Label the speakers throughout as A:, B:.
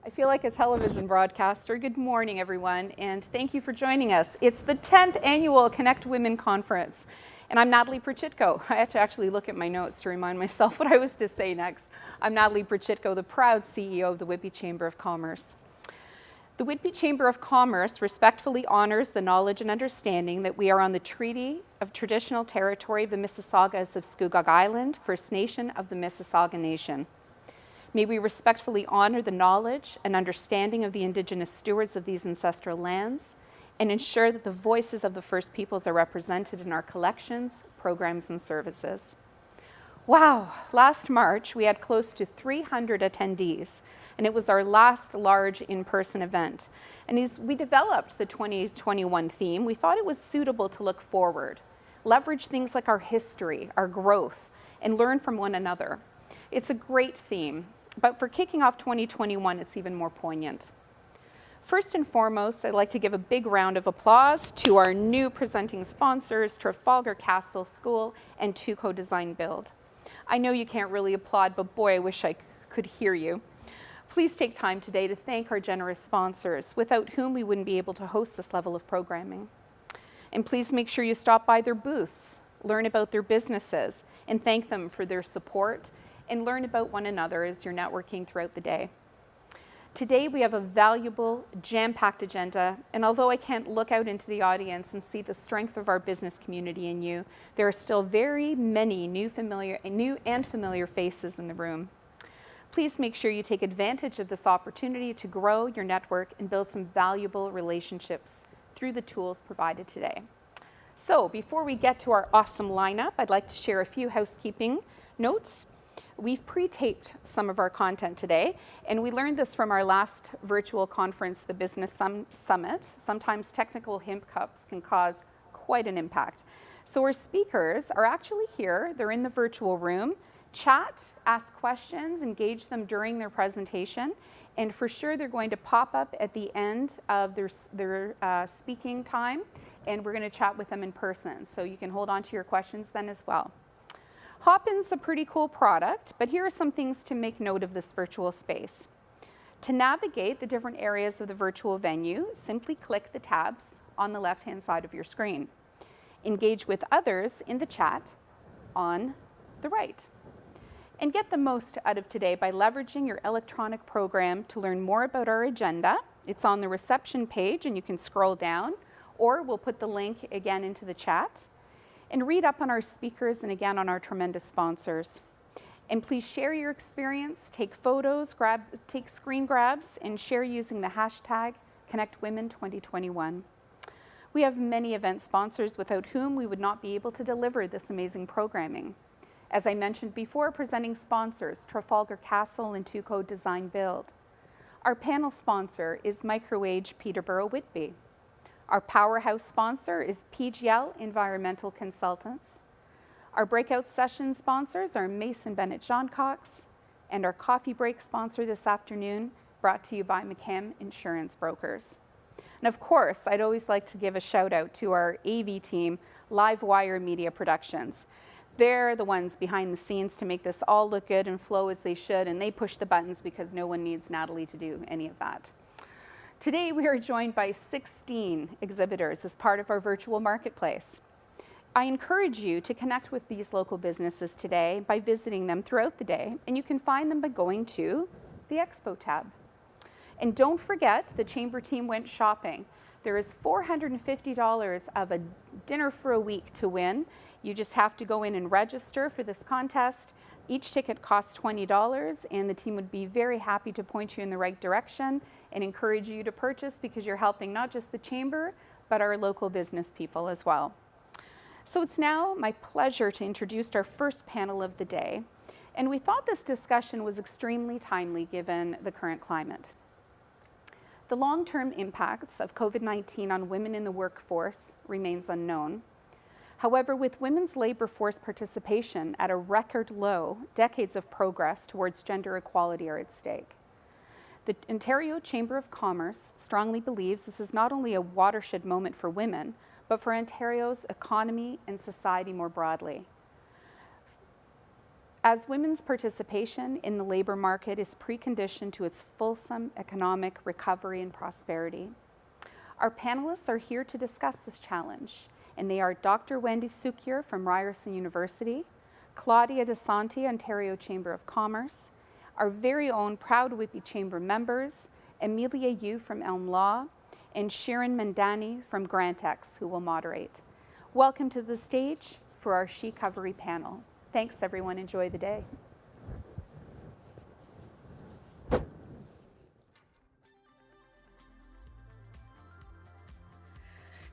A: I feel like a television broadcaster. Good morning, everyone, and thank you for joining us. It's the 10th annual Connect Women Conference, and I'm Natalie Perchitko. I had to actually look at my notes to remind myself what I was to say next. I'm Natalie Perchitko, the proud CEO of the Whitby Chamber of Commerce. The Whitby Chamber of Commerce respectfully honors the knowledge and understanding that we are on the Treaty of Traditional Territory of the Mississaugas of Scugog Island, First Nation of the Mississauga Nation. May we respectfully honor the knowledge and understanding of the Indigenous stewards of these ancestral lands and ensure that the voices of the First Peoples are represented in our collections, programs, and services. Wow, last March we had close to 300 attendees, and it was our last large in-person event. And as we developed the 2021 theme, we thought it was suitable to look forward, leverage things like our history, our growth, and learn from one another. It's a great theme, but for kicking off 2021, it's even more poignant. First and foremost, I'd like to give a big round of applause to our new presenting sponsors, Trafalgar Castle School and Tuco Design Build. I know you can't really applaud, but boy, I wish I could hear you. Please take time today to thank our generous sponsors, without whom we wouldn't be able to host this level of programming. And please make sure you stop by their booths, learn about their businesses, and thank them for their support, and learn about one another as you're networking throughout the day. Today we have a valuable, jam-packed agenda, and although I can't look out into the audience and see the strength of our business community in you, there are still very many new and familiar faces in the room. Please make sure you take advantage of this opportunity to grow your network and build some valuable relationships through the tools provided today. So before we get to our awesome lineup, I'd like to share a few housekeeping notes. We've pre-taped some of our content today, and we learned this from our last virtual conference, the Business Summit. Sometimes technical hiccups can cause quite an impact. So our speakers are actually here. They're in the virtual room. Chat, ask questions, engage them during their presentation, and for sure they're going to pop up at the end of their speaking time, and we're going to chat with them in person. So you can hold on to your questions then as well. Hopin's a pretty cool product, but here are some things to make note of this virtual space. To navigate the different areas of the virtual venue, simply click the tabs on the left-hand side of your screen. Engage with others in the chat on the right. And get the most out of today by leveraging your electronic program to learn more about our agenda. It's on the reception page and you can scroll down, or we'll put the link again into the chat. And read up on our speakers and again on our tremendous sponsors. And please share your experience, take photos, take screen grabs, and share using the hashtag ConnectWomen2021. We have many event sponsors without whom we would not be able to deliver this amazing programming. As I mentioned before, presenting sponsors, Trafalgar Castle and Tuco Design Build. Our panel sponsor is Microage Peterborough Whitby. Our powerhouse sponsor is PGL Environmental Consultants. Our breakout session sponsors are Mason Bennett John Cox, and our coffee break sponsor this afternoon, brought to you by McCann Insurance Brokers. And of course, I'd always like to give a shout out to our AV team, Livewire Media Productions. They're the ones behind the scenes to make this all look good and flow as they should, and they push the buttons because no one needs Natalie to do any of that. Today, we are joined by 16 exhibitors as part of our virtual marketplace. I encourage you to connect with these local businesses today by visiting them throughout the day, and you can find them by going to the Expo tab. And don't forget, the Chamber team went shopping. There is $450 of a dinner for a week to win. You just have to go in and register for this contest. Each ticket costs $20, and the team would be very happy to point you in the right direction and encourage you to purchase because you're helping not just the Chamber, but our local business people as well. So it's now my pleasure to introduce our first panel of the day, and we thought this discussion was extremely timely given the current climate. The long-term impacts of COVID-19 on women in the workforce remains unknown. However, with women's labor force participation at a record low, decades of progress towards gender equality are at stake. The Ontario Chamber of Commerce strongly believes this is not only a watershed moment for women, but for Ontario's economy and society more broadly. as women's participation in the labor market is preconditioned to its fulsome economic recovery and prosperity. Our panelists are here to discuss this challenge, and they are Dr. Wendy Cukier from Ryerson University, Claudia Dessanti, Ontario Chamber of Commerce, our very own proud Whitby Chamber members, Amelia Yiu from Elm Law, and Shirin Mandani from GrantX, who will moderate. Welcome to the stage for our She-Covery panel. Thanks, everyone. Enjoy the day.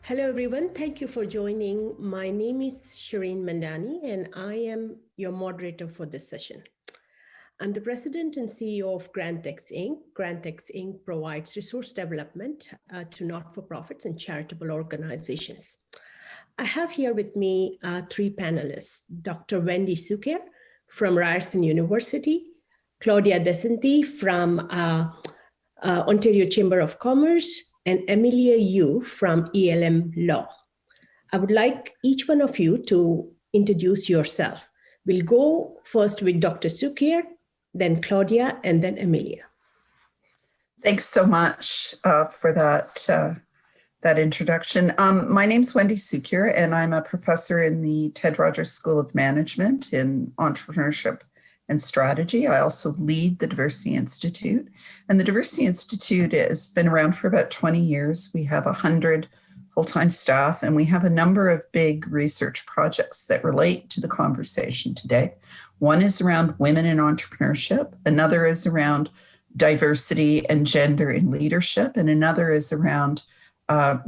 B: Hello, everyone. Thank you for joining. My name is Shirin Mandani, and I am your moderator for this session. I'm the president and CEO of GrantX Inc. GrantX Inc. provides resource development to not-for-profits and charitable organizations. I have here with me three panelists: Dr. Wendy Cukier from Ryerson University, Claudia Dessanti from Ontario Chamber of Commerce, and Amelia Yiu from ELM Law. I would like each one of you to introduce yourself. We'll go first with Dr. Cukier, then Claudia, and then Amelia.
C: Thanks so much for that introduction. My name's Wendy Cukier, and I'm a professor in the Ted Rogers School of Management in Entrepreneurship and Strategy. I also lead the Diversity Institute, and the Diversity Institute has been around for about 20 years. We have 100 full-time staff, and we have a number of big research projects that relate to the conversation today. One is around women in entrepreneurship, another is around diversity and gender in leadership, and another is around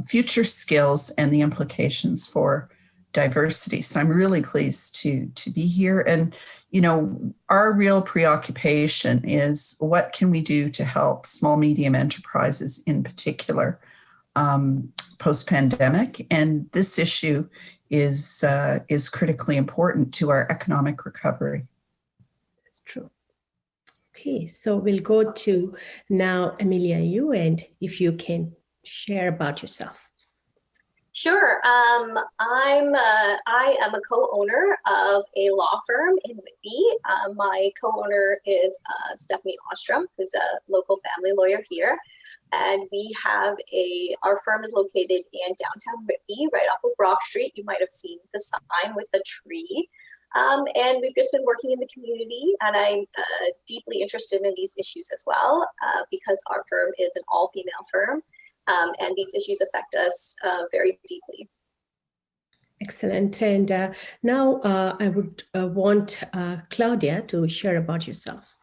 C: future skills and the implications for diversity. So I'm really pleased to be here. And, you know, our real preoccupation is what can we do to help small, medium enterprises in particular post-pandemic. And this issue is critically important to our economic recovery.
B: That's true. Okay, so we'll go to now Amelia Yiu, and if you can share about yourself.
D: Sure. I am a co-owner of a law firm in Whitby. My co-owner is Stephanie Ostrom, who's a local family lawyer here. And we have our firm is located in downtown Whitby, right off of Brock Street. You might have seen the sign with the tree. And we've just been working in the community, and I'm deeply interested in these issues as well, because our firm is an all-female firm. And these issues affect us very deeply.
B: Excellent. And now I would want Claudia to share about yourself.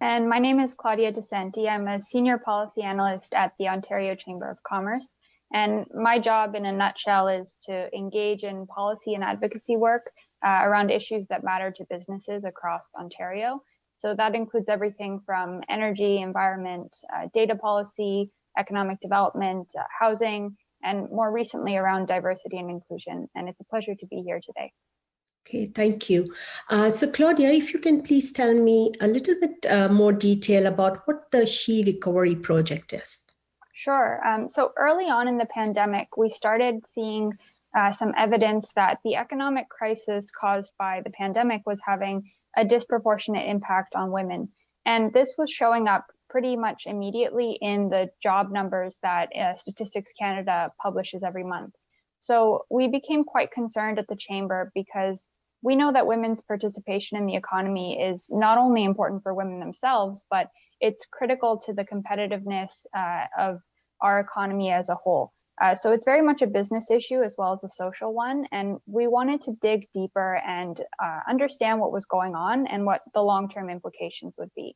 E: And my name is Claudia Dessanti. I'm a senior policy analyst at the Ontario Chamber of Commerce. And my job in a nutshell is to engage in policy and advocacy work around issues that matter to businesses across Ontario. So that includes everything from energy, environment, data policy, economic development, housing, and more recently around diversity and inclusion. And it's a pleasure to be here today.
B: Okay, thank you. So Claudia, if you can please tell me a little bit more detail about what the She-Covery Project is.
E: Sure. So early on in the pandemic, we started seeing some evidence that the economic crisis caused by the pandemic was having a disproportionate impact on women. And this was showing up pretty much immediately in the job numbers that Statistics Canada publishes every month. So we became quite concerned at the Chamber because we know that women's participation in the economy is not only important for women themselves, but it's critical to the competitiveness of our economy as a whole. So it's very much a business issue as well as a social one. And we wanted to dig deeper and understand what was going on and what the long-term implications would be.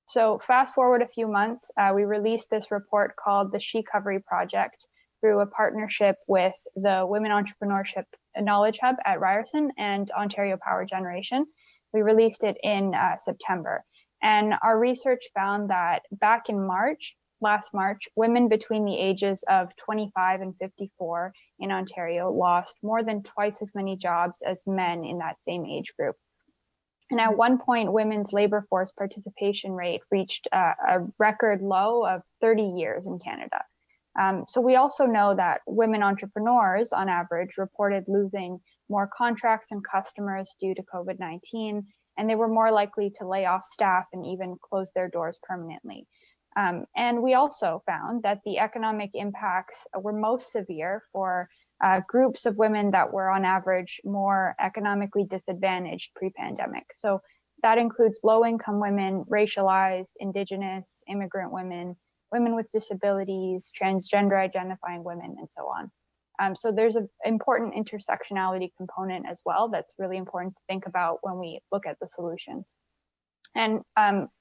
E: So fast forward a few months, we released this report called the She-Covery Project through a partnership with the Women Entrepreneurship Knowledge Hub at Ryerson and Ontario Power Generation. We released it in September. And our research found that back in last March, women between the ages of 25 and 54 in Ontario lost more than twice as many jobs as men in that same age group. And at one point, women's labor force participation rate reached a record low of 30 years in Canada. So we also know that women entrepreneurs, on average, reported losing more contracts and customers due to COVID-19, and they were more likely to lay off staff and even close their doors permanently. And we also found that the economic impacts were most severe for groups of women that were on average more economically disadvantaged pre-pandemic. So that includes low-income women, racialized, indigenous, immigrant women, women with disabilities, transgender identifying women, and so on. So there's an important intersectionality component as well that's really important to think about when we look at the solutions. And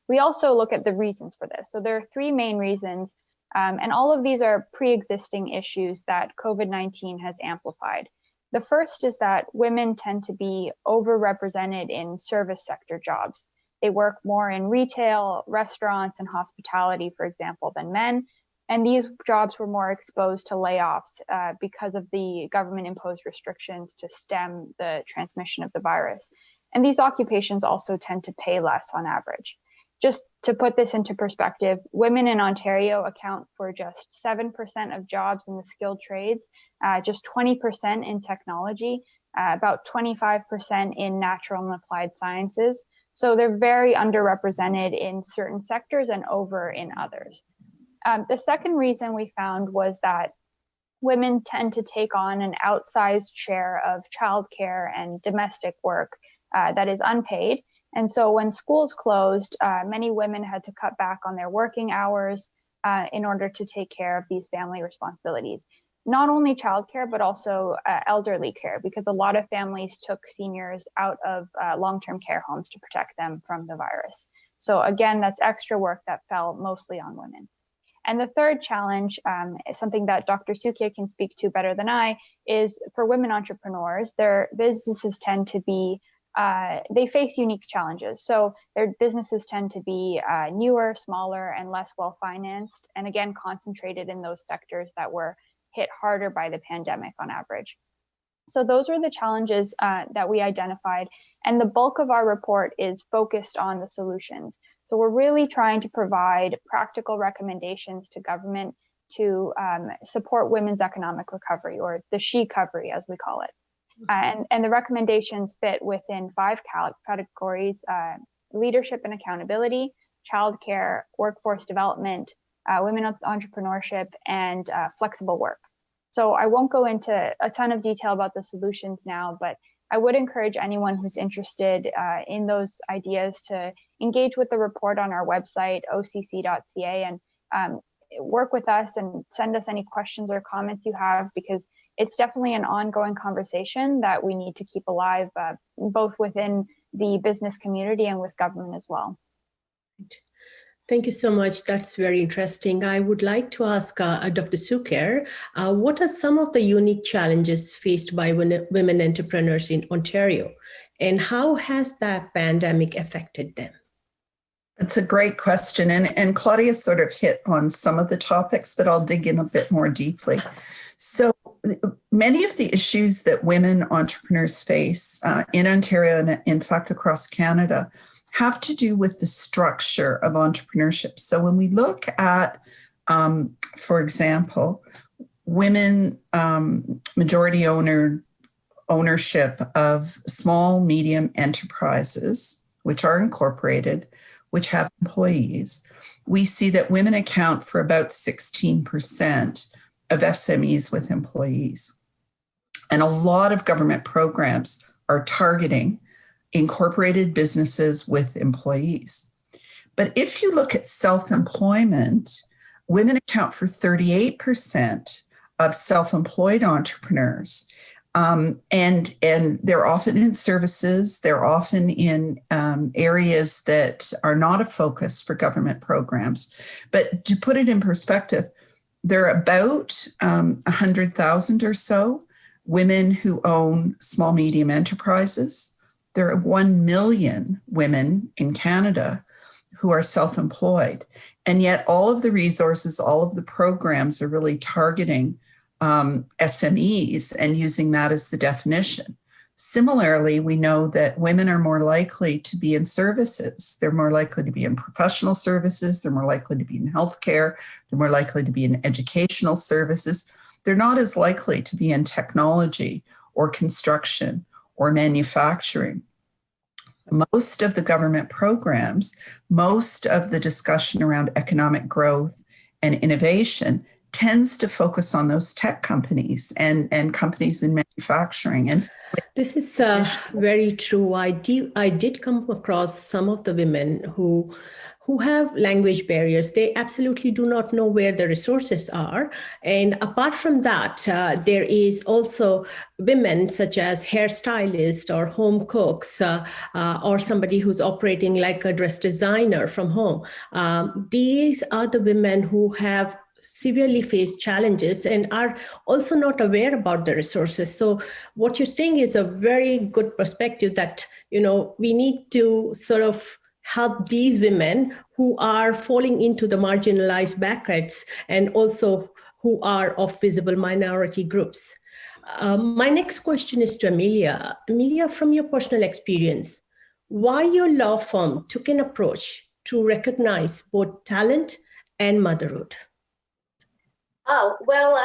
E: we also look at the reasons for this. So there are three main reasons, and all of these are pre-existing issues that COVID-19 has amplified. The first is that women tend to be overrepresented in service sector jobs. They work more in retail, restaurants, and hospitality, for example, than men. And these jobs were more exposed to layoffs because of the government-imposed restrictions to stem the transmission of the virus. And these occupations also tend to pay less on average. Just to put this into perspective, women in Ontario account for just 7% of jobs in the skilled trades, just 20% in technology, about 25% in natural and applied sciences. So they're very underrepresented in certain sectors and over in others. The second reason we found was that women tend to take on an outsized share of childcare and domestic work that is unpaid. And so when schools closed, many women had to cut back on their working hours in order to take care of these family responsibilities. Not only childcare, but also elderly care, because a lot of families took seniors out of long-term care homes to protect them from the virus. So again, that's extra work that fell mostly on women. And the third challenge, something that Dr. Cukier can speak to better than I, is for women entrepreneurs, their businesses tend to be they face unique challenges. So their businesses tend to be newer, smaller, and less well-financed, and again, concentrated in those sectors that were hit harder by the pandemic on average. So those are the challenges that we identified, and the bulk of our report is focused on the solutions. So we're really trying to provide practical recommendations to government to support women's economic recovery, or the She-Covery, as we call it. And the recommendations fit within 5 categories: leadership and accountability, childcare, workforce development, women entrepreneurship, and flexible work. So I won't go into a ton of detail about the solutions now, but I would encourage anyone who's interested in those ideas to engage with the report on our website, occ.ca, and work with us and send us any questions or comments you have, because it's definitely an ongoing conversation that we need to keep alive, both within the business community and with government as well.
B: Thank you so much. That's very interesting. I would like to ask Dr. Cukier, what are some of the unique challenges faced by women entrepreneurs in Ontario, and how has that pandemic affected them?
C: It's a great question. And Claudia sort of hit on some of the topics, but I'll dig in a bit more deeply. So many of the issues that women entrepreneurs face in Ontario and in fact across Canada have to do with the structure of entrepreneurship. So when we look at, for example, women majority ownership of small, medium enterprises, which are incorporated, which have employees, we see that women account for about 16% of SMEs with employees. And a lot of government programs are targeting incorporated businesses with employees. But if you look at self-employment, women account for 38% of self-employed entrepreneurs. And they're often in services, they're often in areas that are not a focus for government programs. But to put it in perspective, there are about 100,000 or so women who own small, medium enterprises. There are 1 million women in Canada who are self-employed. And yet all of the resources, all of the programs are really targeting SMEs and using that as the definition. Similarly, we know that women are more likely to be in services. They're more likely to be in professional services. They're more likely to be in healthcare. They're more likely to be in educational services. They're not as likely to be in technology or construction or manufacturing. most of the government programs, most of the discussion around economic growth and innovation tends to focus on those tech companies and companies in manufacturing. And
B: this is very true. I did come across some of the women who have language barriers. They absolutely do not know where the resources are. And apart from that, there is also women such as hairstylists or home cooks or somebody who's operating like a dress designer from home. These are the women who have severely faced challenges and are also not aware about the resources. So what you're saying is a very good perspective that, we need to sort of help these women who are falling into the marginalized brackets and also who are of visible minority groups. My next question is to Amelia. Amelia, from your personal experience, why your law firm took an approach to recognize both talent and motherhood?
D: Oh, well,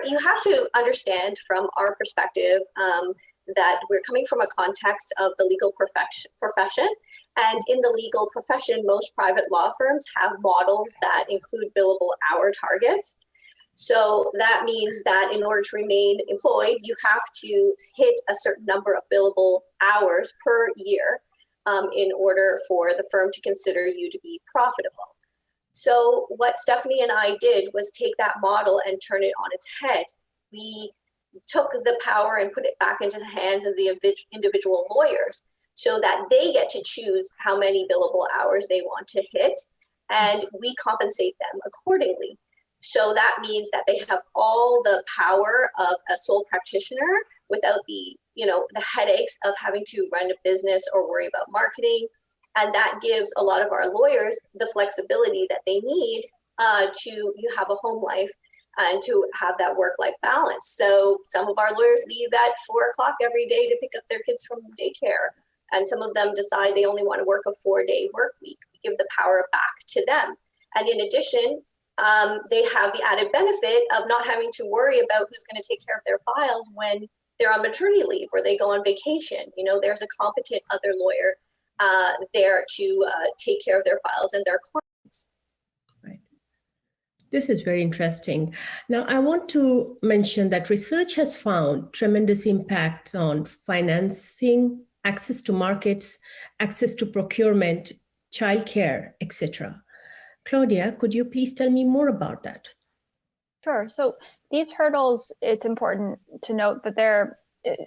D: you have to understand from our perspective that we're coming from a context of the legal profession. And in the legal profession, most private law firms have models that include billable hour targets. So that means that in order to remain employed, you have to hit a certain number of billable hours per year in order for the firm to consider you to be profitable. So what Stephanie and I did was take that model and turn it on its head. We took the power and put it back into the hands of the individual lawyers so that they get to choose how many billable hours they want to hit, and we compensate them accordingly. So that means that they have all the power of a sole practitioner without the headaches of having to run a business or worry about marketing. And that gives a lot of our lawyers the flexibility that they need to have a home life and to have that work-life balance. So some of our lawyers leave at 4 o'clock every day to pick up their kids from daycare. And some of them decide they only want to work a 4-day work week. We give the power back to them. And in addition, they have the added benefit of not having to worry about who's going to take care of their files when they're on maternity leave or they go on vacation. There's a competent other lawyer there to take care of their files and their clients.
B: Right. This is very interesting. Now, I want to mention that research has found tremendous impacts on financing, access to markets, access to procurement, childcare, etc. Claudia, could you please tell me more about that?
E: Sure. So these hurdles, it's important to note that they're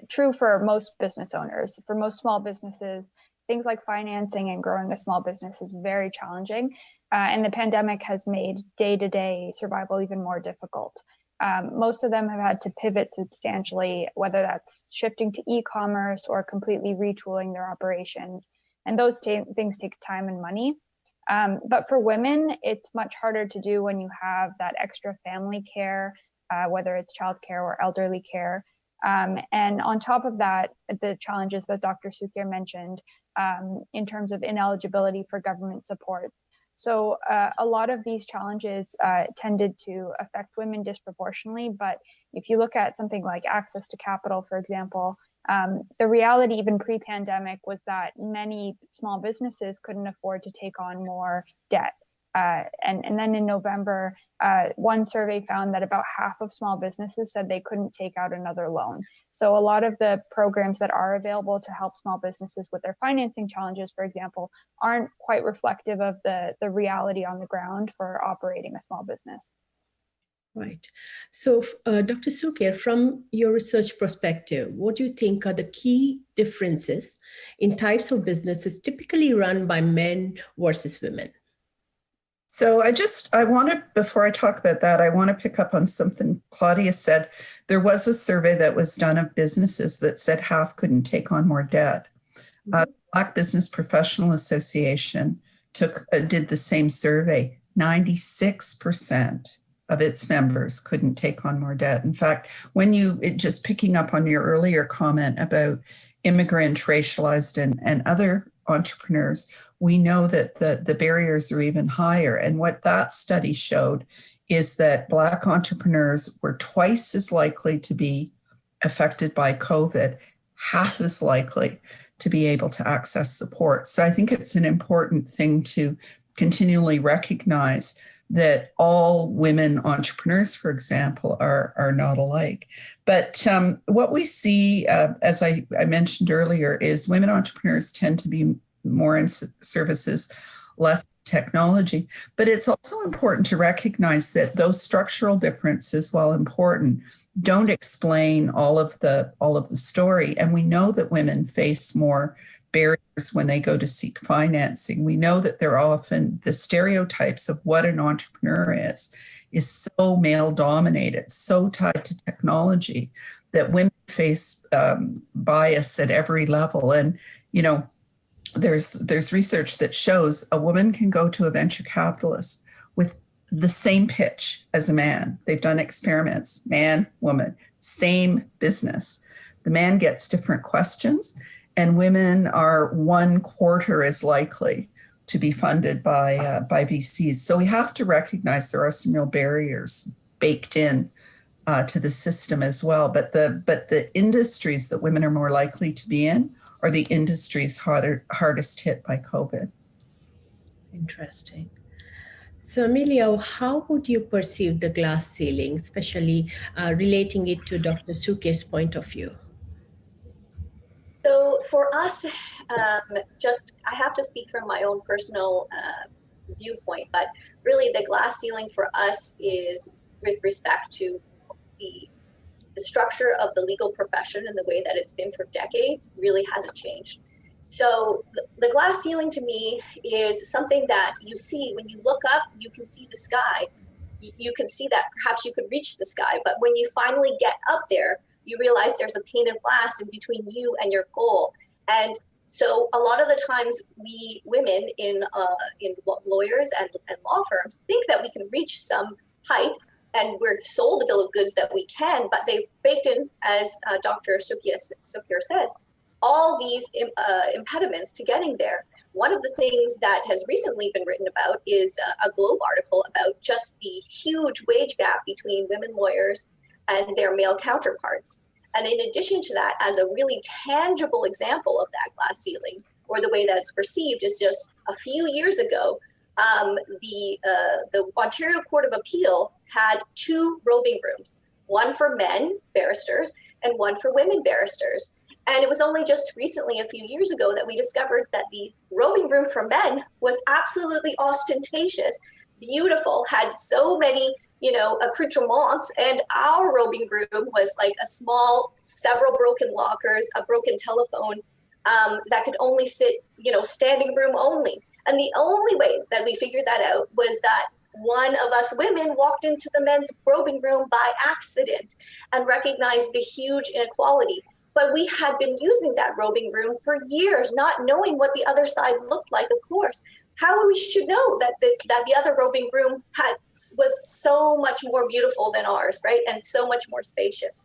E: true for most business owners. For most small businesses, things like financing and growing a small business is very challenging. And the pandemic has made day-to-day survival even more difficult. Most of them have had to pivot substantially, whether that's shifting to e-commerce or completely retooling their operations. And those things take time and money. But for women, it's much harder to do when you have that extra family care, whether it's childcare or elderly care. And on top of that, the challenges that Dr. Cukier mentioned in terms of ineligibility for government supports. So a lot of these challenges tended to affect women disproportionately. But if you look at something like access to capital, for example, the reality even pre-pandemic was that many small businesses couldn't afford to take on more debt. And then in November, one survey found that about half of small businesses said they couldn't take out another loan. So a lot of the programs that are available to help small businesses with their financing challenges, for example, aren't quite reflective of the reality on the ground for operating a small business.
B: Right. So, Dr. Cukier, from your research perspective, what do you think are the key differences in types of businesses typically run by men versus women?
C: So I want to, before I talk about that, I want to pick up on something Claudia said. There was a survey that was done of businesses that said half couldn't take on more debt. The Black Business Professional Association did the same survey. 96% of its members couldn't take on more debt. In fact, just picking up on your earlier comment about immigrant, racialized, and other entrepreneurs, we know that the barriers are even higher. And what that study showed is that Black entrepreneurs were twice as likely to be affected by COVID, half as likely to be able to access support. So I think it's an important thing to continually recognize that all women entrepreneurs, for example, are not alike. But what we see, as I mentioned earlier, is women entrepreneurs tend to be more in services, less technology. But it's also important to recognize that those structural differences, while important, don't explain all of the story. And we know that women face more barriers when they go to seek financing. We know that they're often, the stereotypes of what an entrepreneur is so male dominated, so tied to technology, that women face bias at every level. And, you know, there's research that shows a woman can go to a venture capitalist with the same pitch as a man. They've done experiments, man, woman, same business. The man gets different questions, and women are 1/4 as likely to be funded by VCs. So we have to recognize there are some real barriers baked in to the system as well. But the industries that women are more likely to be in are the industries hardest hit by COVID.
B: Interesting. So Amelia, how would you perceive the glass ceiling, especially relating it to Dr. Cukier's point of view?
D: So for us, I have to speak from my own personal viewpoint, but really the glass ceiling for us is with respect to the structure of the legal profession and the way that it's been for decades really hasn't changed. So the glass ceiling to me is something that you see when you look up, you can see the sky. You can see that perhaps you could reach the sky, but when you finally get up there, you realize there's a pane of glass in between you and your goal. And so a lot of the times we women in lawyers and law firms think that we can reach some height, and we're sold a bill of goods that we can, but they've baked in, as Dr. Cukier says, all these impediments to getting there. One of the things that has recently been written about is a Globe article about just the huge wage gap between women lawyers and their male counterparts. And in addition to that, as a really tangible example of that glass ceiling, or the way that it's perceived, is just a few years ago, the Ontario Court of Appeal had 2 robing rooms, one for men barristers and one for women barristers. And it was only just recently, a few years ago, that we discovered that the robing room for men was absolutely ostentatious, beautiful, had so many, accoutrements, and our robing room was like a small, several broken lockers, a broken telephone that could only fit, standing room only. And the only way that we figured that out was that one of us women walked into the men's robing room by accident and recognized the huge inequality. But we had been using that robing room for years, not knowing what the other side looked like, of course. How we should know that the other robing room was so much more beautiful than ours, right? And so much more spacious.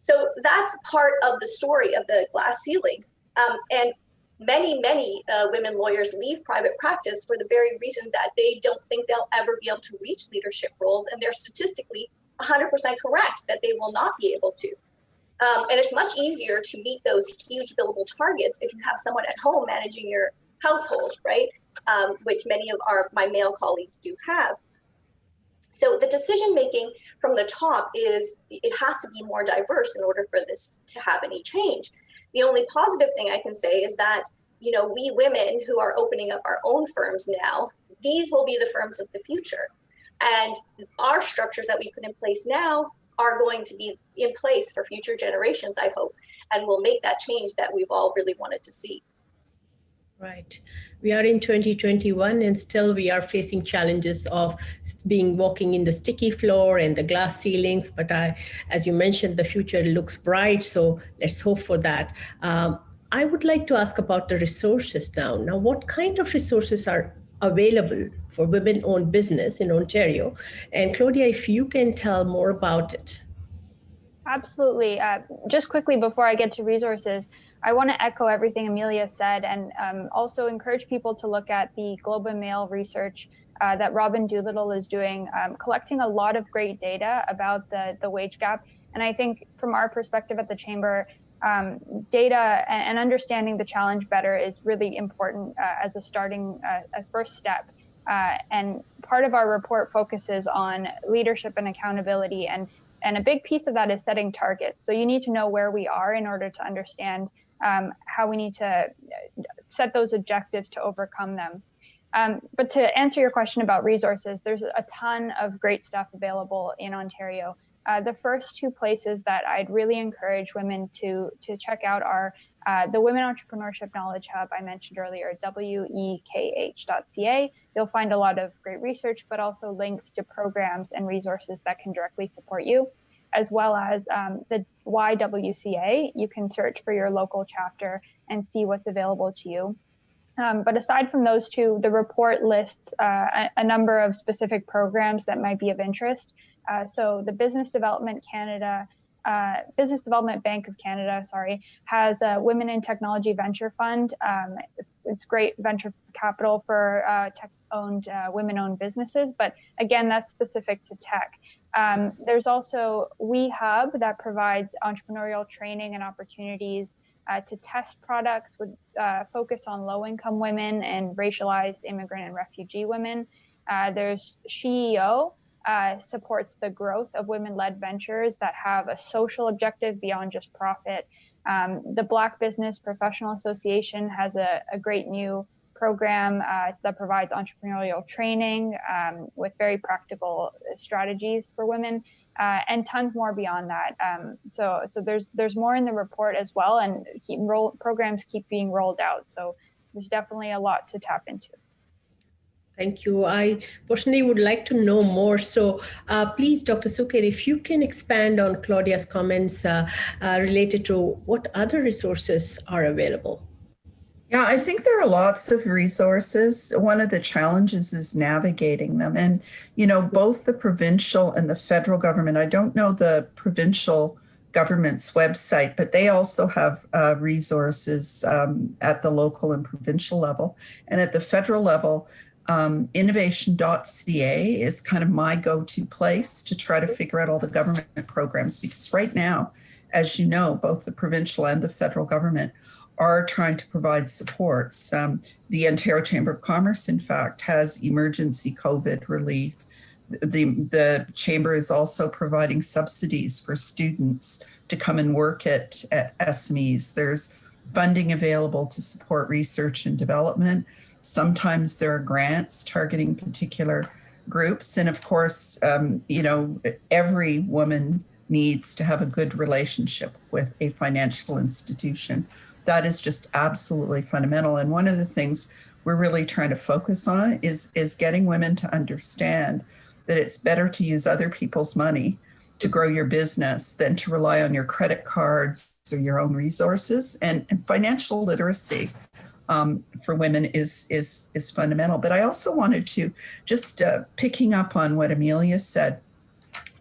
D: So that's part of the story of the glass ceiling. And many women lawyers leave private practice for the very reason that they don't think they'll ever be able to reach leadership roles. And they're statistically 100% correct that they will not be able to. And it's much easier to meet those huge billable targets if you have someone at home managing your household, right? Which many of my male colleagues do have. So the decision making from the top it has to be more diverse in order for this to have any change. The only positive thing I can say is that, we women who are opening up our own firms now, these will be the firms of the future. And our structures that we put in place now are going to be in place for future generations, I hope, and will make that change that we've all really wanted to see.
B: Right. We are in 2021 and still we are facing challenges of walking in the sticky floor and the glass ceilings. But as you mentioned, the future looks bright. So let's hope for that. I would like to ask about the resources now. Now, what kind of resources are available for women-owned business in Ontario? And Claudia, if you can tell more about it.
E: Absolutely. Just quickly before I get to resources, I want to echo everything Amelia said and also encourage people to look at the Globe and Mail research that Robin Doolittle is doing, collecting a lot of great data about the wage gap. And I think from our perspective at the Chamber, data and understanding the challenge better is really important as a first step. And part of our report focuses on leadership and accountability, and a big piece of that is setting targets. So you need to know where we are in order to understand how we need to set those objectives to overcome them. But to answer your question about resources, there's a ton of great stuff available in Ontario. The first two places that I'd really encourage women to check out are the Women Entrepreneurship Knowledge Hub I mentioned earlier, wekh.ca. You'll find a lot of great research, but also links to programs and resources that can directly support you, as well as the YWCA. You can search for your local chapter and see what's available to you. But aside from those two, the report lists a number of specific programs that might be of interest. So the Business Development Bank of Canada, has a Women in Technology Venture Fund. It's great venture capital for tech-owned, women-owned businesses, but again, that's specific to tech. There's also WeHub that provides entrepreneurial training and opportunities to test products with focus on low-income women and racialized immigrant and refugee women. There's She-Covery supports the growth of women-led ventures that have a social objective beyond just profit. The Black Business Professional Association has a great new program that provides entrepreneurial training with very practical strategies for women, and tons more beyond that. So there's more in the report as well, and programs keep being rolled out. So there's definitely a lot to tap into.
B: Thank you. I personally would like to know more. So please, Dr. Cukier, if you can expand on Claudia's comments related to what other resources are available.
C: Yeah, I think there are lots of resources. One of the challenges is navigating them. And, both the provincial and the federal government, I don't know the provincial government's website, but they also have resources at the local and provincial level. And at the federal level, innovation.ca is kind of my go-to place to try to figure out all the government programs, because right now, as you know, both the provincial and the federal government are trying to provide supports. The Ontario Chamber of Commerce, in fact, has emergency COVID relief. The Chamber is also providing subsidies for students to come and work at SMEs. There's funding available to support research and development. Sometimes there are grants targeting particular groups. And of course, every woman needs to have a good relationship with a financial institution. That is just absolutely fundamental. And one of the things we're really trying to focus on is getting women to understand that it's better to use other people's money to grow your business than to rely on your credit cards or your own resources. And financial literacy for women is fundamental. But I also wanted to, just picking up on what Amelia said,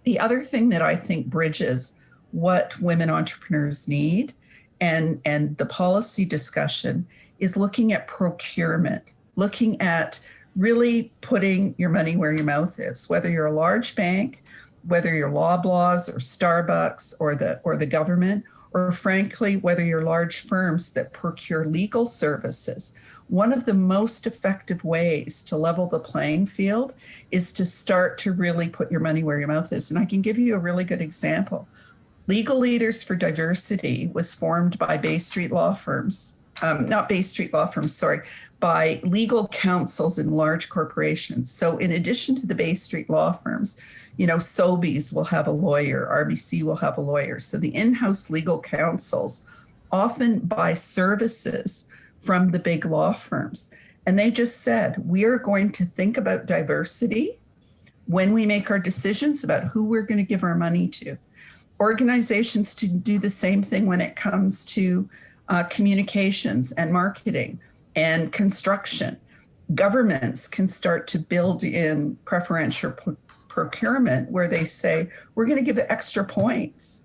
C: the other thing that I think bridges what women entrepreneurs need and the policy discussion is looking at procurement, looking at really putting your money where your mouth is, whether you're a large bank, whether you're Loblaws or Starbucks or the government, or frankly, whether you're large firms that procure legal services. One of the most effective ways to level the playing field is to start to really put your money where your mouth is. And I can give you a really good example. Legal Leaders for Diversity was formed by Bay Street law firms, by legal counsels in large corporations. So in addition to the Bay Street law firms, Sobeys will have a lawyer, RBC will have a lawyer. So the in-house legal counsels often buy services from the big law firms. And they just said, we are going to think about diversity when we make our decisions about who we're going to give our money to. Organizations to do the same thing when it comes to communications and marketing and construction. Governments can start to build in preferential procurement where they say, we're going to give extra points.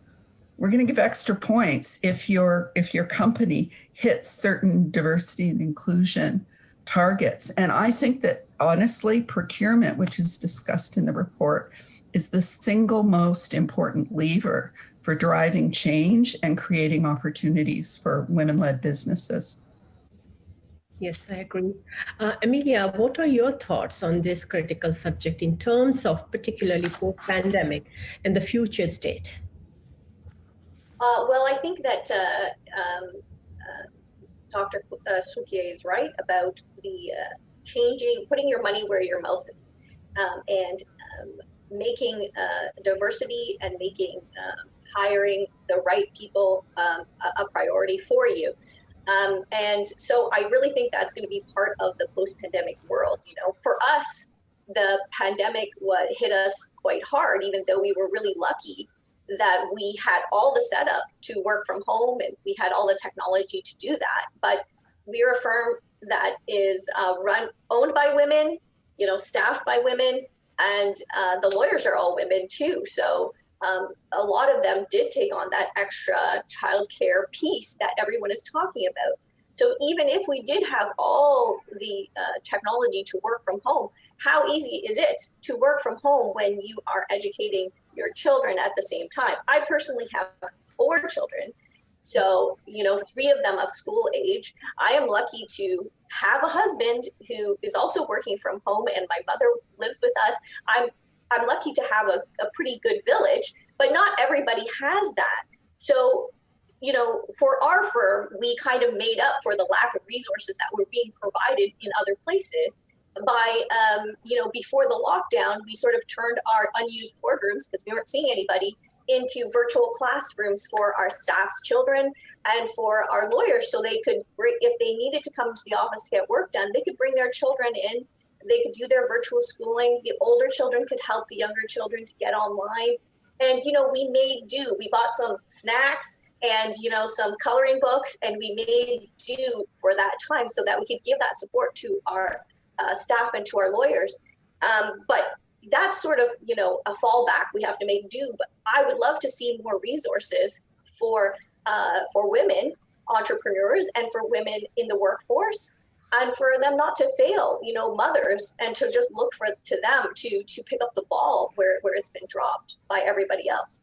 C: We're going to give extra points if your company hits certain diversity and inclusion targets. And I think that honestly, procurement, which is discussed in the report, is the single most important lever for driving change and creating opportunities for women-led businesses.
B: Yes, I agree. Amelia, what are your thoughts on this critical subject in terms of particularly post-pandemic and the future state?
D: Well, I think that Dr. Cukier is right about the putting your money where your mouth is, and making diversity and making hiring the right people a priority for you. And so I really think that's going to be part of the post-pandemic world. You know, for us, the pandemic hit us quite hard, even though we were really lucky that we had all the setup to work from home and we had all the technology to do that. But we're a firm that is owned by women, you know, staffed by women, and the lawyers are all women too. So a lot of them did take on that extra childcare piece that everyone is talking about. So even if we did have all the technology to work from home, how easy is it to work from home when you are educating your children at the same time? I personally have 4 children. So, you know, 3 of them of school age. I am lucky to have a husband who is also working from home, and my mother lives with us. I'm lucky to have a pretty good village, but not everybody has that. So, you know, for our firm, we kind of made up for the lack of resources that were being provided in other places by, you know, before the lockdown, we sort of turned our unused boardrooms, because we weren't seeing anybody, into virtual classrooms for our staff's children and for our lawyers, so they could, if they needed to come to the office to get work done, they could bring their children in, they could do their virtual schooling, the older children could help the younger children to get online. And, you know, we made do. We bought some snacks and, you know, some coloring books, and we made do for that time so that we could give that support to our staff and to our lawyers. But that's sort of, you know, a fallback. We have to make do. But I would love to see more resources for women entrepreneurs and for women in the workforce, and for them not to fail, you know, mothers, and to just look to them to pick up the ball where it's been dropped by everybody else.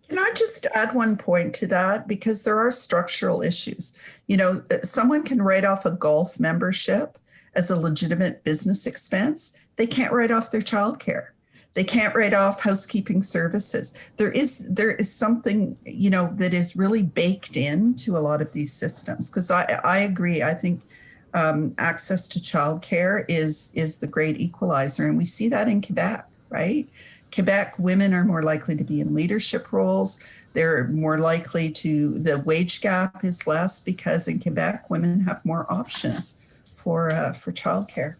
C: Can I just add one point to that? Because there are structural issues. You know, someone can write off a golf membership as a legitimate business expense. They can't write off their childcare. They can't write off housekeeping services. There is something, you know, that is really baked into a lot of these systems. Because I agree. I think access to childcare is the great equalizer, and we see that in Quebec, right? Quebec women are more likely to be in leadership roles. They're more likely the wage gap is less because in Quebec women have more options for childcare.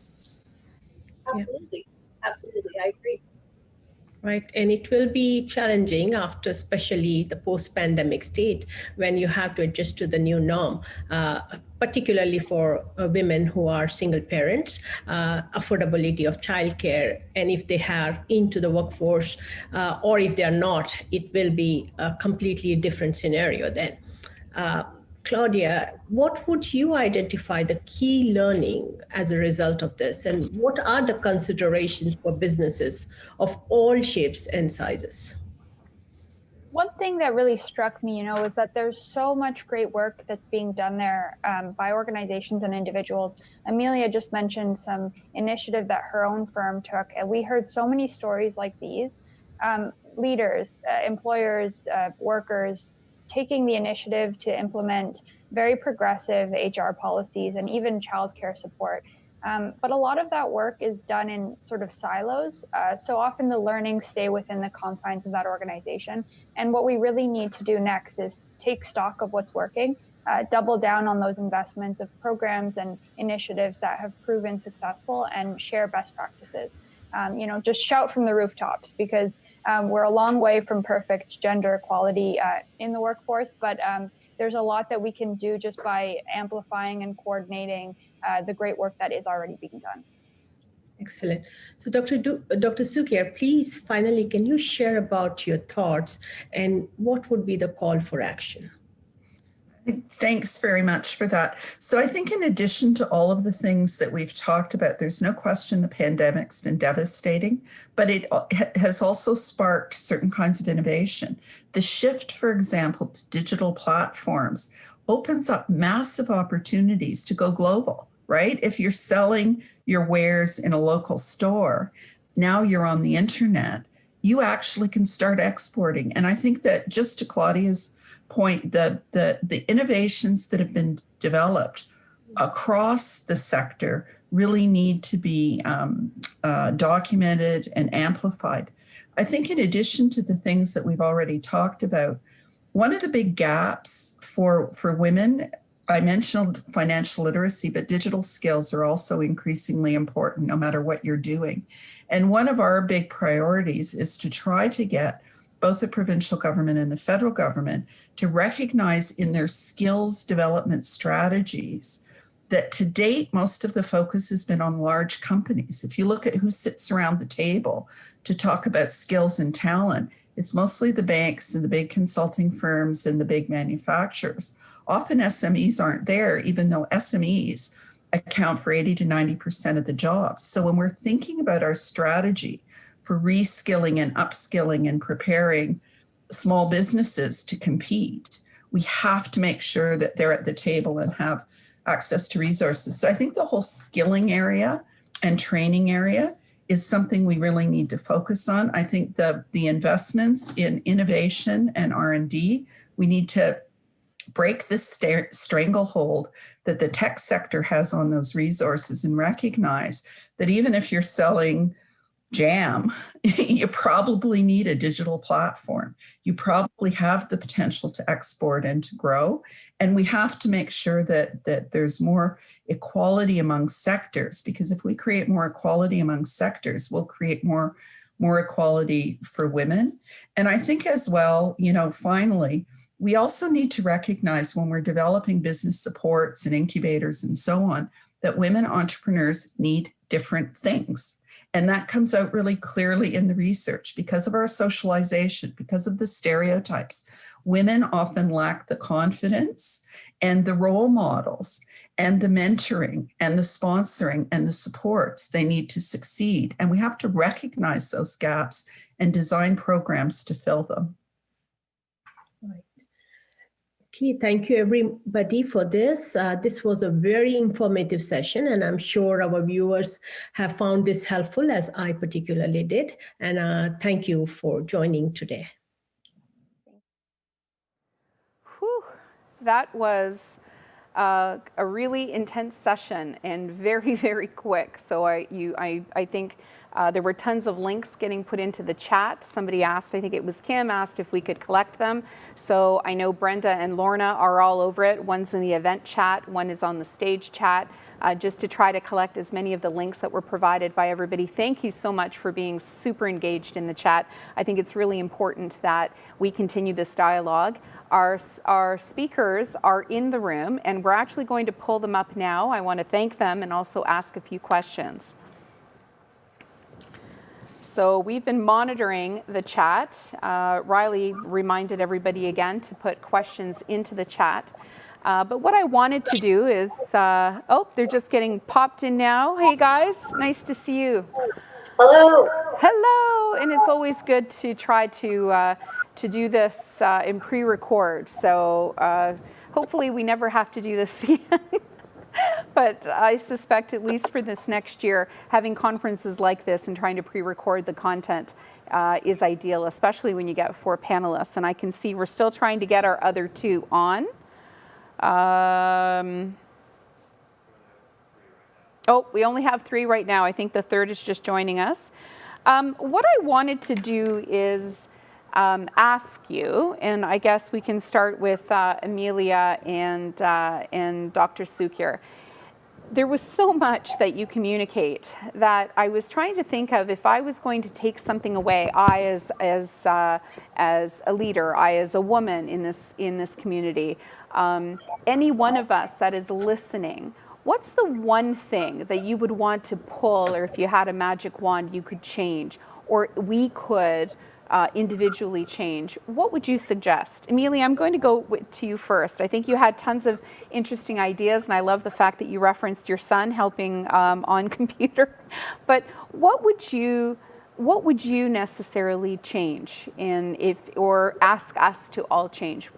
D: Absolutely, absolutely, I agree.
B: Right, and it will be challenging after, especially the post-pandemic state, when you have to adjust to the new norm, particularly for women who are single parents, affordability of childcare, and if they are into the workforce or if they are not, it will be a completely different scenario then. Claudia, what would you identify the key learning as a result of this? And what are the considerations for businesses of all shapes and sizes?
E: One thing that really struck me, you know, is that there's so much great work that's being done there by organizations and individuals. Amelia just mentioned some initiative that her own firm took, and we heard so many stories like these. Leaders, employers, workers, taking the initiative to implement very progressive HR policies and even childcare support. But a lot of that work is done in sort of silos. So often the learnings stay within the confines of that organization. And what we really need to do next is take stock of what's working, double down on those investments of programs and initiatives that have proven successful, and share best practices. You know, just shout from the rooftops, because we're a long way from perfect gender equality in the workforce, but there's a lot that we can do just by amplifying and coordinating the great work that is already being done.
B: Excellent. So Dr. Cukier, please, finally, can you share about your thoughts and what would be the call for action?
C: Thanks very much for that. So I think in addition to all of the things that we've talked about, there's no question the pandemic's been devastating, but it has also sparked certain kinds of innovation. The shift, for example, to digital platforms opens up massive opportunities to go global, right? If you're selling your wares in a local store, now you're on the internet, you actually can start exporting. And I think that, just to Claudia's point, the innovations that have been developed across the sector really need to be documented and amplified. I think in addition to the things that we've already talked about, one of the big gaps for women, I mentioned financial literacy, but digital skills are also increasingly important no matter what you're doing. And one of our big priorities is to try to get both the provincial government and the federal government to recognize in their skills development strategies that to date, most of the focus has been on large companies. If you look at who sits around the table to talk about skills and talent, it's mostly the banks and the big consulting firms and the big manufacturers. Often SMEs aren't there, even though SMEs account for 80 to 90% of the jobs. So when we're thinking about our strategy for reskilling and upskilling and preparing small businesses to compete, we have to make sure that they're at the table and have access to resources. So I think the whole skilling area and training area is something we really need to focus on. I think the investments in innovation and R&D, we need to break this stranglehold that the tech sector has on those resources and recognize that even if you're selling jam, you probably need a digital platform. You probably have the potential to export and to grow. And we have to make sure that there's more equality among sectors, because if we create more equality among sectors, we'll create more equality for women. And I think as well, finally, we also need to recognize when we're developing business supports and incubators and so on, that women entrepreneurs need different things. And that comes out really clearly in the research. Because of our socialization, because of the stereotypes, women often lack the confidence and the role models and the mentoring and the sponsoring and the supports they need to succeed. And we have to recognize those gaps and design programs to fill them.
B: Okay, thank you everybody for this. This was a very informative session, and I'm sure our viewers have found this helpful, as I particularly did. And thank you for joining today.
A: Whew, that was a really intense session and very, very quick. So I think there were tons of links getting put into the chat. Somebody asked, I think it was Kim, asked if we could collect them. So I know Brenda and Lorna are all over it. One's in the event chat, one is on the stage chat, just to try to collect as many of the links that were provided by everybody. Thank you so much for being super engaged in the chat. I think it's really important that we continue this dialogue. Our speakers are in the room, and we're actually going to pull them up now. I want to thank them and also ask a few questions. So we've been monitoring the chat. Riley reminded everybody again to put questions into the chat. But what I wanted to do is, oh, they're just getting popped in now. Hey guys, nice to see you.
D: Hello.
A: Hello, and it's always good to try to do this in pre-record. So hopefully we never have to do this again. But I suspect, at least for this next year, having conferences like this and trying to pre-record the content is ideal, especially when you get 4 panelists. And I can see we're still trying to get our other 2 on. Oh, we only have 3 right now. I think the 3rd is just joining us. What I wanted to do is ask you, and I guess we can start with Amelia and Dr. Cukier. There was so much that you communicate that I was trying to think of, if I was going to take something away, I as a leader, I as a woman in this community, any one of us that is listening, what's the one thing that you would want to pull, or if you had a magic wand you could change, or we could individually change, what would you suggest? Amelia, I'm going to go to you first. I think you had tons of interesting ideas, and I love the fact that you referenced your son helping on computer. But what would you necessarily change or ask us to all change?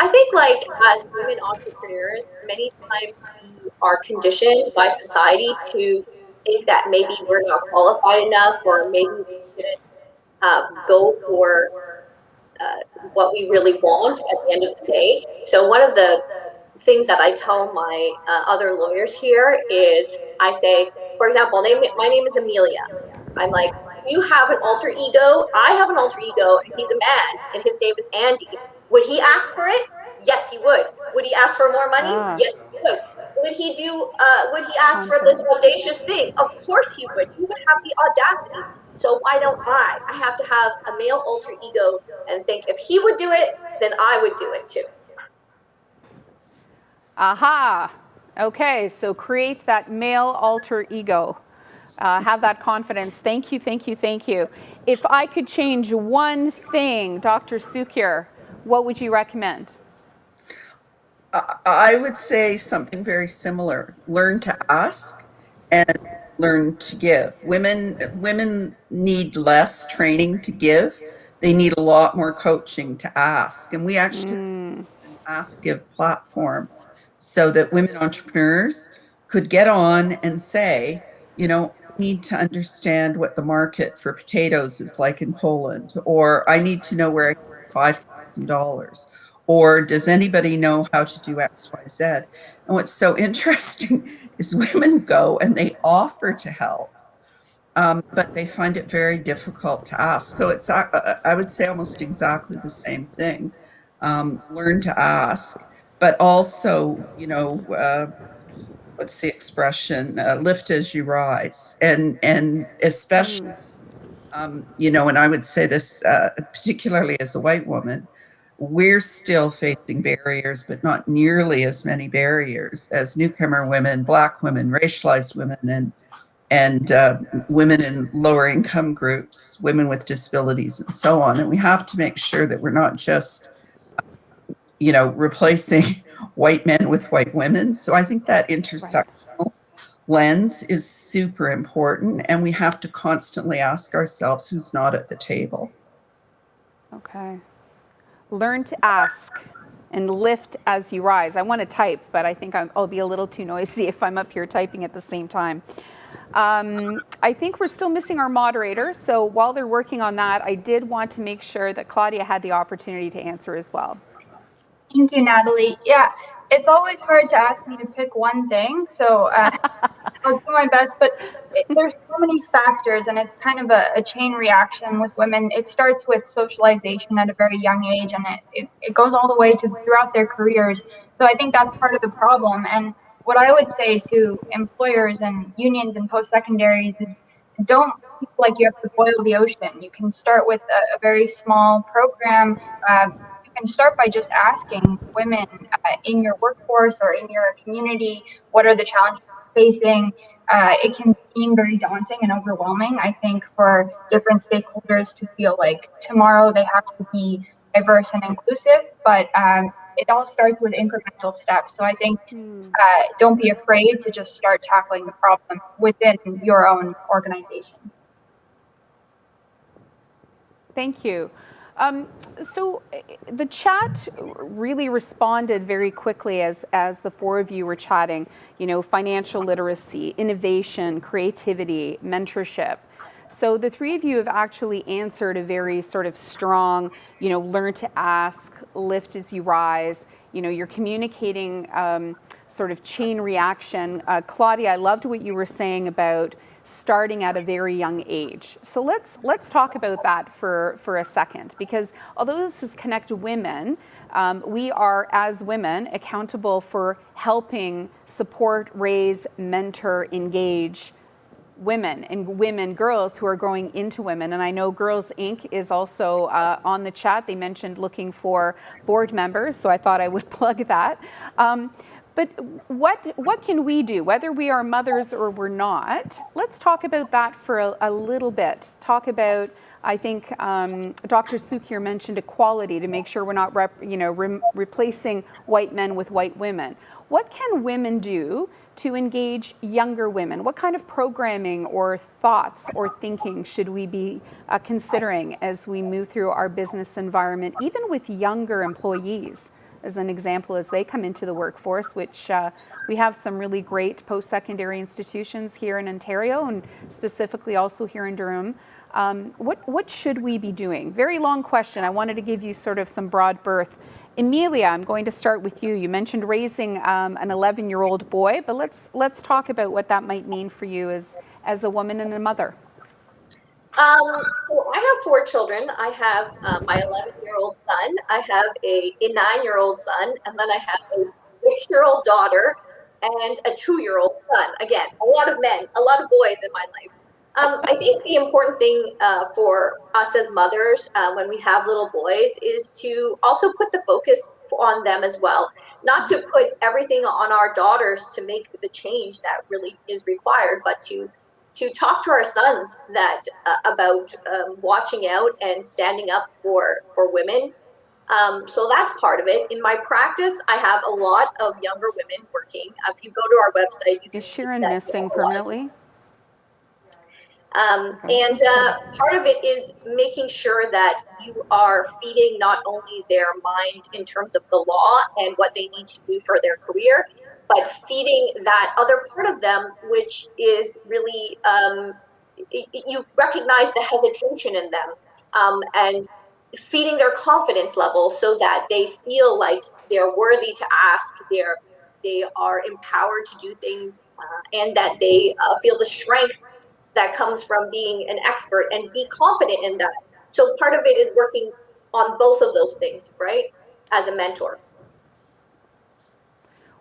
D: I think, like, as women entrepreneurs, many times we are conditioned by society to think that maybe we're not qualified enough, or maybe we shouldn't go for what we really want at the end of the day. So one of the things that I tell my other lawyers here is, I say, for example, my name is Amelia. I'm like, you have an alter ego, I have an alter ego, and he's a man, and his name is Andy. Would he ask for it? Yes, he would. Would he ask for more money? Yes, he would. Would he ask for this audacious thing? Of course he would. He would have the audacity. So why don't I? I have to have a male alter ego and think, if he would do it, then I would do it too.
A: Aha. Okay, so create that male alter ego. Have that confidence. Thank you, thank you, thank you. If I could change one thing, Dr. Cukier, what would you recommend?
C: I would say something very similar. Learn to ask and learn to give. Women need less training to give. They need a lot more coaching to ask. And we actually have an Ask Give platform so that women entrepreneurs could get on and say, you know, I need to understand what the market for potatoes is like in Poland, or I need to know where I get $5,000. Or does anybody know how to do X, Y, Z? And what's so interesting is women go and they offer to help, but they find it very difficult to ask. So it's, I would say, almost exactly the same thing. Learn to ask, but also, you know, what's the expression? Lift as you rise, and especially, you know, and I would say this particularly as a white woman. We're still facing barriers, but not nearly as many barriers as newcomer women, Black women, racialized women, and women in lower income groups, women with disabilities, and so on. And we have to make sure that we're not just, you know, replacing white men with white women. So I think that intersectional lens is super important, and we have to constantly ask ourselves who's not at the table.
A: Okay. Learn to ask and lift as you rise. I want to type, but I think I'll be a little too noisy if I'm up here typing at the same time. I think we're still missing our moderator, so while they're working on that, I did want to make sure that Claudia had the opportunity to answer as well.
E: Thank you, Natalie. Yeah, it's always hard to ask me to pick one thing, so I'll do my best, but there's so many factors, and it's kind of a chain reaction with women. It starts with socialization at a very young age, and it goes all the way to throughout their careers. So I think that's part of the problem. And what I would say to employers and unions and post-secondaries is, don't feel like you have to boil the ocean. You can start with a very small program. You can start by just asking women in your workforce or in your community, what are the challenges facing. It can seem very daunting and overwhelming, I think, for different stakeholders to feel like tomorrow they have to be diverse and inclusive, but it all starts with incremental steps. So I think don't be afraid to just start tackling the problem within your own organization.
A: Thank you. So the chat really responded very quickly as the four of you were chatting, you know, financial literacy, innovation, creativity, mentorship. So the three of you have actually answered a very sort of strong, you know, learn to ask, lift as you rise. You know, you're communicating sort of chain reaction. Claudia, I loved what you were saying about starting at a very young age. So let's talk about that for a second, because although this is Connect Women, we are, as women, accountable for helping support, raise, mentor, engage women and girls who are growing into women. And I know Girls Inc. is also on the chat. They mentioned looking for board members, so I thought I would plug that. But what can we do, whether we are mothers or we're not? Let's talk about that for a little bit. Talk about, I think Dr. Cukier mentioned equality, to make sure we're not replacing white men with white women. What can women do to engage younger women? What kind of programming or thoughts or thinking should we be considering as we move through our business environment, even with younger employees? As an example, as they come into the workforce, which we have some really great post-secondary institutions here in Ontario, and specifically also here in Durham. What should we be doing? Very long question. I wanted to give you sort of some broad berth. Amelia, I'm going to start with you. You mentioned raising an 11-year-old boy, but let's talk about what that might mean for you as a woman and a mother.
D: So I have 4 children. I have my 11-year-old son. I have a 9-year-old son, and then I have a 6-year-old daughter and a 2-year-old son. Again, a lot of men, a lot of boys in my life. I think the important thing for us as mothers when we have little boys is to also put the focus on them as well. Not to put everything on our daughters to make the change that really is required, but to talk to our sons that about watching out and standing up for women. So that's part of it. In my practice, I have a lot of younger women working. If you go to our website, you can see
A: Shirin
D: that
A: missing permanently?
D: And part of it is making sure that you are feeding not only their mind in terms of the law and what they need to do for their career, but feeding that other part of them, which is really, you recognize the hesitation in them, and feeding their confidence level so that they feel like they're worthy to ask, they are empowered to do things, and that they feel the strength that comes from being an expert and be confident in that. So part of it is working on both of those things, right? As a mentor.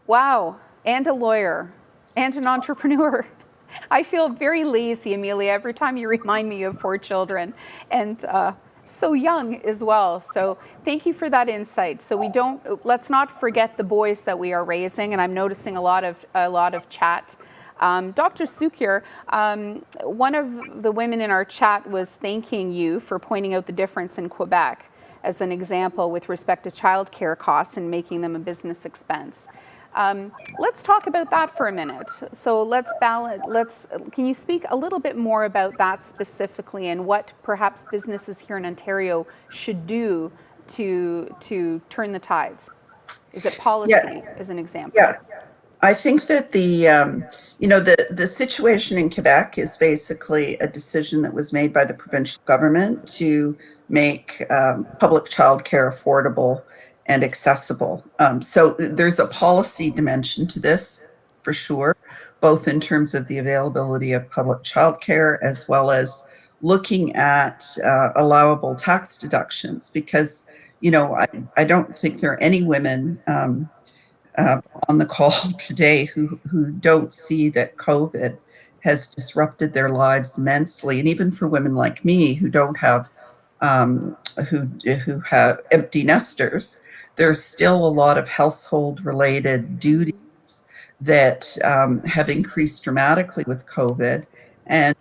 A: Wow, and a lawyer, and an entrepreneur. I feel very lazy, Amelia, every time you remind me of 4 children, and so young as well. So thank you for that insight. So let's not forget the boys that we are raising, and I'm noticing a lot of chat. Dr. Cukier, one of the women in our chat was thanking you for pointing out the difference in Quebec as an example with respect to childcare costs and making them a business expense. Let's talk about that for a minute. So can you speak a little bit more about that specifically and what perhaps businesses here in Ontario should do to turn the tides? Is it policy as an example?
C: Yeah. I think that the situation in Quebec is basically a decision that was made by the provincial government to make public childcare affordable and accessible. So there's a policy dimension to this for sure, both in terms of the availability of public childcare as well as looking at allowable tax deductions, because I don't think there are any women on the call today who don't see that COVID has disrupted their lives immensely, and even for women like me who don't have who have empty nesters, there's still a lot of household related duties that have increased dramatically with COVID. And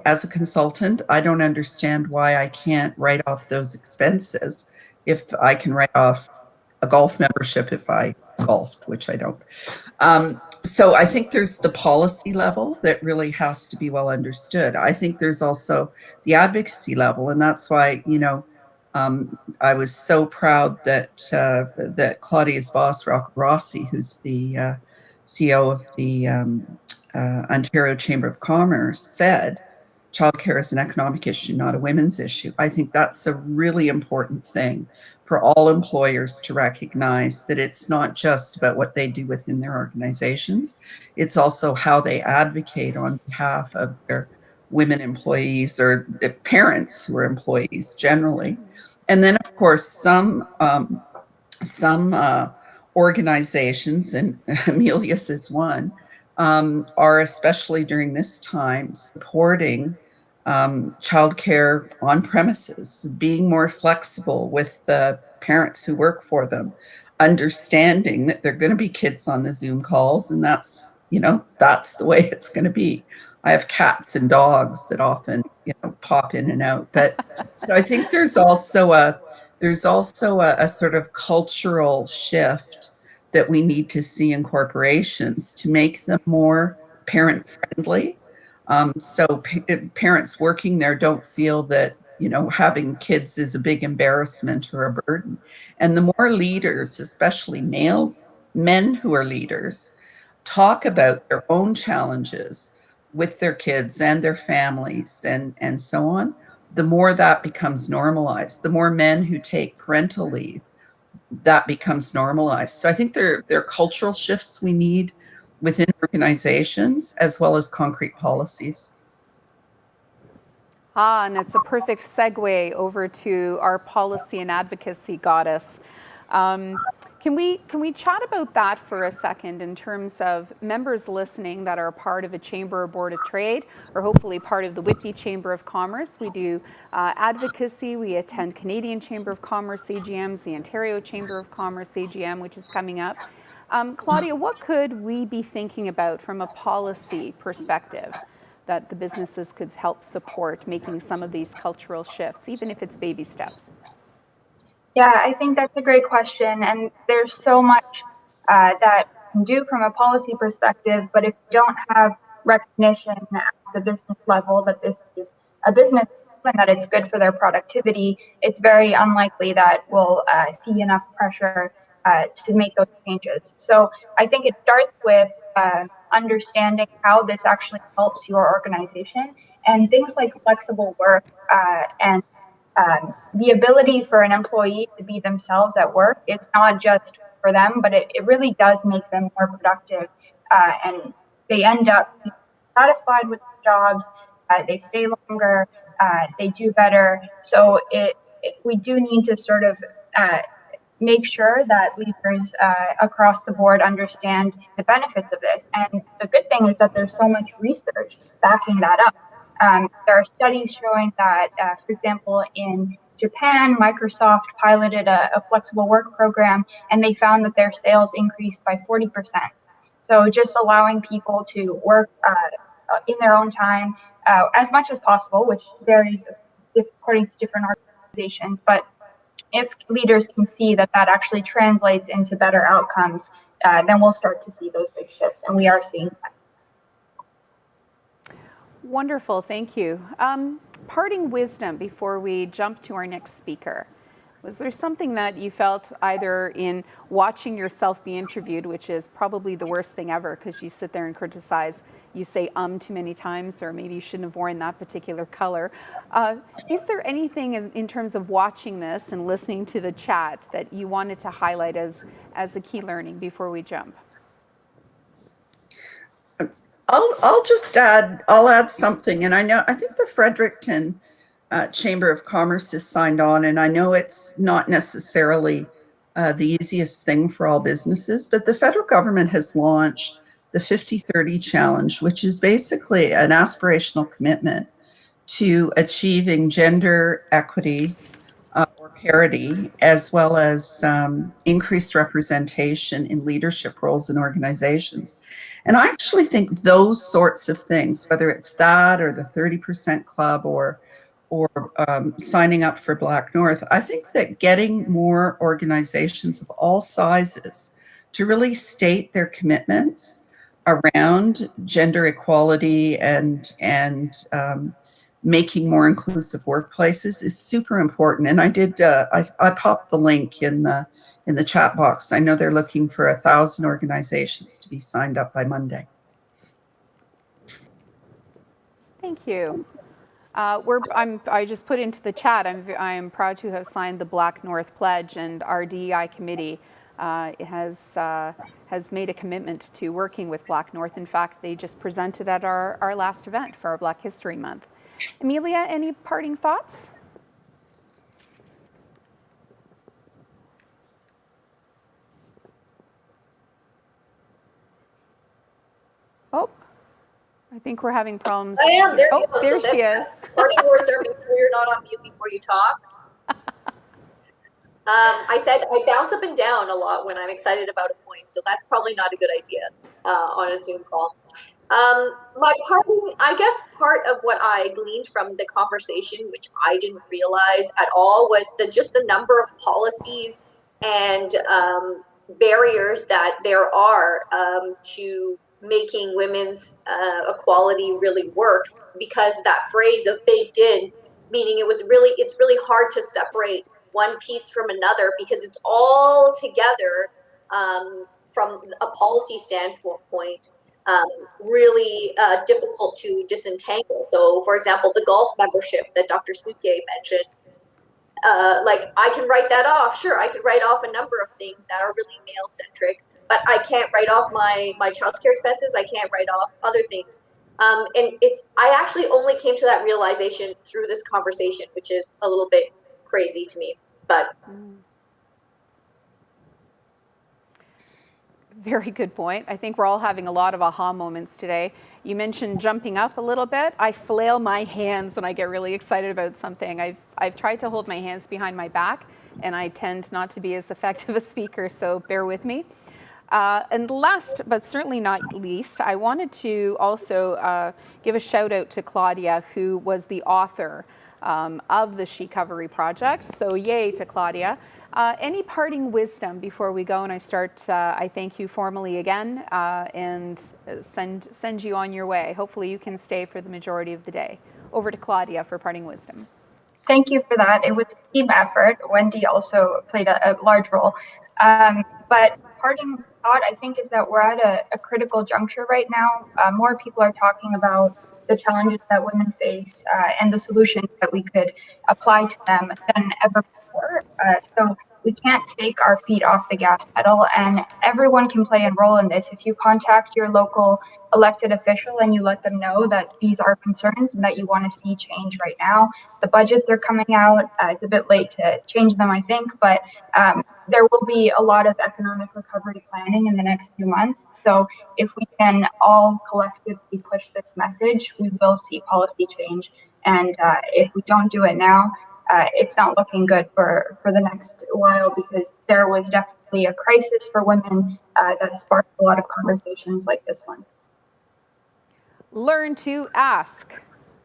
C: as a consultant, I don't understand why I can't write off those expenses if I can write off a golf membership if I golfed, which I don't. So I think there's the policy level that really has to be well understood. I think there's also the advocacy level, and that's why I was so proud that that Claudia's boss, Rocco Rossi, who's the CEO of the Ontario Chamber of Commerce, said childcare is an economic issue, not a women's issue. I think that's a really important thing for all employers to recognize, that it's not just about what they do within their organizations. It's also how they advocate on behalf of their women employees or the parents who are employees generally. And then, of course, some organizations, and Amelia's is one, are especially during this time supporting childcare on premises, being more flexible with the parents who work for them, understanding that there are going to be kids on the Zoom calls, and that's, that's the way it's going to be. I have cats and dogs that often, pop in and out. But so I think there's also a sort of cultural shift that we need to see in corporations to make them more parent friendly. So parents working there don't feel that, having kids is a big embarrassment or a burden. And the more leaders, especially male men who are leaders, talk about their own challenges with their kids and their families and so on, the more that becomes normalized. The more men who take parental leave, that becomes normalized. So I think there are cultural shifts we need within organizations as well as concrete policies.
A: And it's a perfect segue over to our policy and advocacy goddess. Can we chat about that for a second in terms of members listening that are part of a chamber or board of trade, or hopefully part of the Whitby Chamber of Commerce? We do advocacy. We attend Canadian Chamber of Commerce AGMs, the Ontario Chamber of Commerce AGM, which is coming up. Claudia, what could we be thinking about from a policy perspective that the businesses could help support making some of these cultural shifts, even if it's baby steps?
E: Yeah, I think that's a great question. And there's so much that we can do from a policy perspective, but if you don't have recognition at the business level that this is a business and that it's good for their productivity, it's very unlikely that we'll see enough pressure to make those changes. So I think it starts with understanding how this actually helps your organization, and things like flexible work and the ability for an employee to be themselves at work. It's not just for them, but it really does make them more productive, and they end up satisfied with their jobs. They stay longer, they do better. So we do need to sort of make sure that leaders across the board understand the benefits of this. And the good thing is that there's so much research backing that up. There are studies showing that, for example, in Japan, Microsoft piloted a flexible work program, and they found that their sales increased by 40%. So just allowing people to work in their own time as much as possible, which varies according to different organizations. But if leaders can see that that actually translates into better outcomes, then we'll start to see those big shifts, and we are seeing that.
A: Wonderful, thank you. Parting wisdom before we jump to our next speaker. Was there something that you felt either in watching yourself be interviewed, which is probably the worst thing ever because you sit there and criticize, you say too many times, or maybe you shouldn't have worn that particular color. Is there anything in terms of watching this and listening to the chat that you wanted to highlight as a key learning before we jump?
C: I'll add something. And I think the Fredericton Chamber of Commerce is signed on, and I know it's not necessarily the easiest thing for all businesses, but the federal government has launched the 50-30 challenge, which is basically an aspirational commitment to achieving gender equity or parity, as well as increased representation in leadership roles in organizations. And I actually think those sorts of things, whether it's that or the 30% club or signing up for Black North, I think that getting more organizations of all sizes to really state their commitments around gender equality and making more inclusive workplaces is super important. And I popped the link in the chat box. I know they're looking for 1,000 organizations to be signed up by Monday.
A: Thank you. I just put into the chat, I am proud to have signed the Black North Pledge, and our DEI committee has made a commitment to working with Black North. In fact, they just presented at our last event for our Black History Month. Amelia, any parting thoughts? Oh, I think we're having problems.
D: I am. There you
A: go. There she is.
D: Parting words are make sure you're not on mute before you talk. I said I bounce up and down a lot when I'm excited about a point, so that's probably not a good idea on a Zoom call. I guess part of what I gleaned from the conversation, which I didn't realize at all, was just the number of policies and barriers that there are to making women's equality really work, because that phrase of baked in, meaning it's really hard to separate one piece from another because it's all together from a policy standpoint, really difficult to disentangle. So, for example, the golf membership that Dr. Cukier mentioned, like I can write that off. Sure, I could write off a number of things that are really male centric, but I can't write off my childcare expenses. I can't write off other things. And I actually only came to that realization through this conversation, which is a little bit crazy to me, but.
A: Very good point. I think we're all having a lot of aha moments today. You mentioned jumping up a little bit. I flail my hands when I get really excited about something. I've tried to hold my hands behind my back, and I tend not to be as effective a speaker, so bear with me. And last, but certainly not least, I wanted to also give a shout out to Claudia, who was the author of the She-Covery Project. So yay to Claudia. Any parting wisdom before we go and I start? I thank you formally again and send you on your way. Hopefully you can stay for the majority of the day. Over to Claudia for parting wisdom.
E: Thank you for that. It was a team effort. Wendy also played a large role. But parting thought, I think, is that we're at a critical juncture right now. More people are talking about the challenges that women face and the solutions that we could apply to them than ever before. So we can't take our feet off the gas pedal, and everyone can play a role in this. If you contact your local elected official and you let them know that these are concerns and that you want to see change right now, the budgets are coming out. It's a bit late to change them, I think, but there will be a lot of economic recovery planning in the next few months. So if we can all collectively push this message, we will see policy change. And if we don't do it now, it's not looking good for the next while, because there was definitely a crisis for women that sparked a lot of conversations like this one.
A: Learn to ask.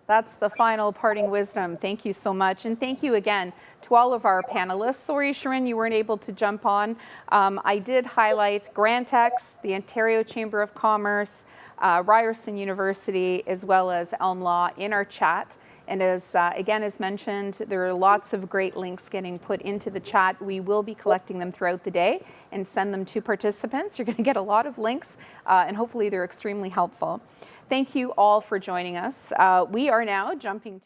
A: That's the final parting wisdom. Thank you so much. And thank you again to all of our panelists. Sorry, Shirin, you weren't able to jump on. I did highlight GrantX, the Ontario Chamber of Commerce, Ryerson University, as well as Elm Law in our chat. And as again, as mentioned, there are lots of great links getting put into the chat. We will be collecting them throughout the day and send them to participants. You're going to get a lot of links, and hopefully they're extremely helpful. Thank you all for joining us. We are now jumping to